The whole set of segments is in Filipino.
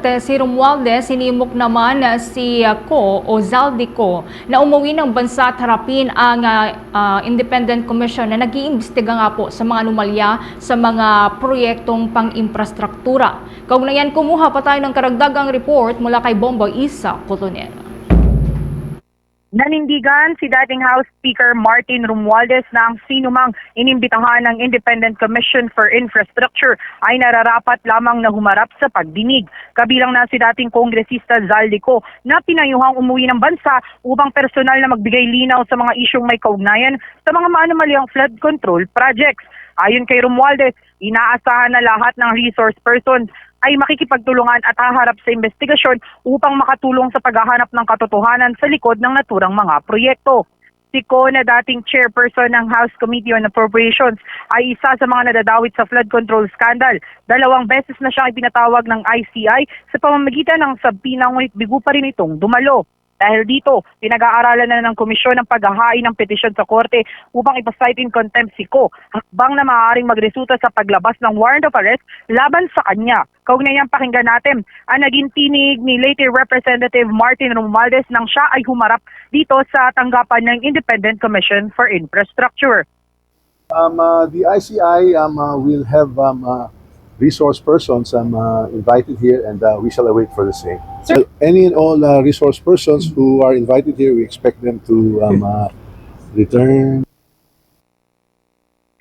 Si Romualdez, sinimok naman si Ko o Zaldico na umuwi ng bansa at harapin ang Independent Commission na nag-iimbestiga nga po sa mga anomalya sa mga proyektong pang-infrastruktura. Kaugnayan, kumuha pa tayo ng karagdagang report mula kay Bombo Isa Cotonel. Nanindigan si dating House Speaker Martin Romualdez na ang sinumang inimbitahan ng Independent Commission for Infrastructure ay nararapat lamang na humarap sa pagdinig. Kabilang na si dating Kongresista Zaldico na pinayuhang umuwi ng bansa upang personal na magbigay linaw sa mga isyong may kaugnayan sa mga maanomalyang flood control projects. Ayon kay Romualdez, inaasahan na lahat ng resource persons ay makikipagtulungan at haharap sa investigasyon upang makatulong sa paghahanap ng katotohanan sa likod ng naturang mga proyekto. Si Ko na dating chairperson ng House Committee on Appropriations ay isa sa mga nadadawit sa flood control scandal. 2 beses na siyang ipinatawag ng ICI sa pamamagitan ng subpoena, ngunit bigo pa rin itong dumalo. Dahil dito, pinag-aaralan na ng komisyon ang paghahain ng petisyon sa korte upang ipasight in contempt si Ko, hakbang na maaaring magresulta sa paglabas ng warrant of arrest laban sa kanya. Kaugnayang pakinggan natin ang naging tinig ni Leyte Representative Martin Romualdez nang siya ay humarap dito sa tanggapan ng Independent Commission for Infrastructure. The ICI will have resource persons invited here, and we shall await for the same. So any and all resource persons who are invited here, we expect them to return.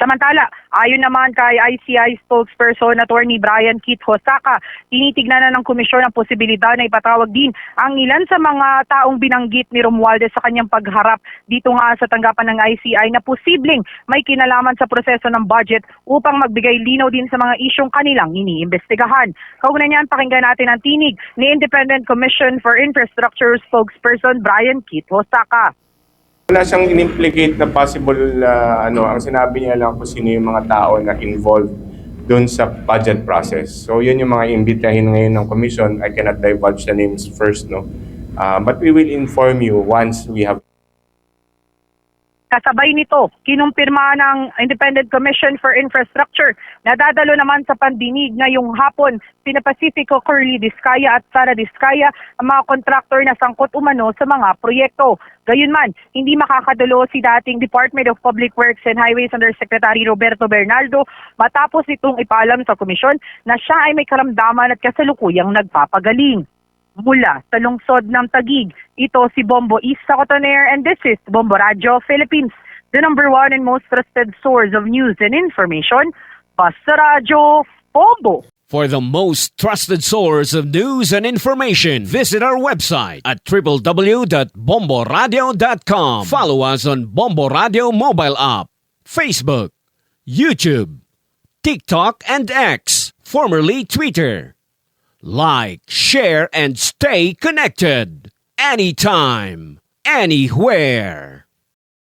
Samantala, ayon naman kay ICI spokesperson Attorney Brian Kit Hosaka, tinitignan na ng komisyon ang posibilidad na ipatawag din ang ilan sa mga taong binanggit ni Romualdez sa kanyang pagharap dito nga sa tanggapan ng ICI na posibleng may kinalaman sa proseso ng budget upang magbigay linaw din sa mga isyong kanilang iniimbestigahan. Kaugnay niyan, pakinggan natin ang tinig ni Independent Commission for Infrastructure spokesperson Brian Kit Hosaka. Wala siyang in-implicate na possible, ang sinabi niya lang kung sino yung mga tao na involved doon sa budget process. So yun yung mga imbitahin ngayon ng commission. I cannot divulge the names first, no? But we will inform you once we have. Kasabay nito, kinumpirma ng Independent Commission for Infrastructure na dadalo naman sa pandinig ngayong hapon sina Pacifico Curly Discaya at Sara Discaya ang mga kontraktor na sangkot umano sa mga proyekto. Gayunman, hindi makakadalo si dating Department of Public Works and Highways Undersecretary Roberto Bernaldo matapos itong ipaalam sa komisyon na siya ay may karamdaman at kasalukuyang nagpapagaling. Mula sa lungsod ng Taguig, ito si Bombo Isa Cotonel, and this is Bombo Radio Philippines, the number 1 and most trusted source of news and information. Basta Radio Bombo. For the most trusted source of news and information, visit our website at www.bomboradio.com. Follow us on Bombo Radio mobile app, Facebook, YouTube, TikTok, and X, formerly Twitter. Like, share, and stay connected. Anytime, anywhere.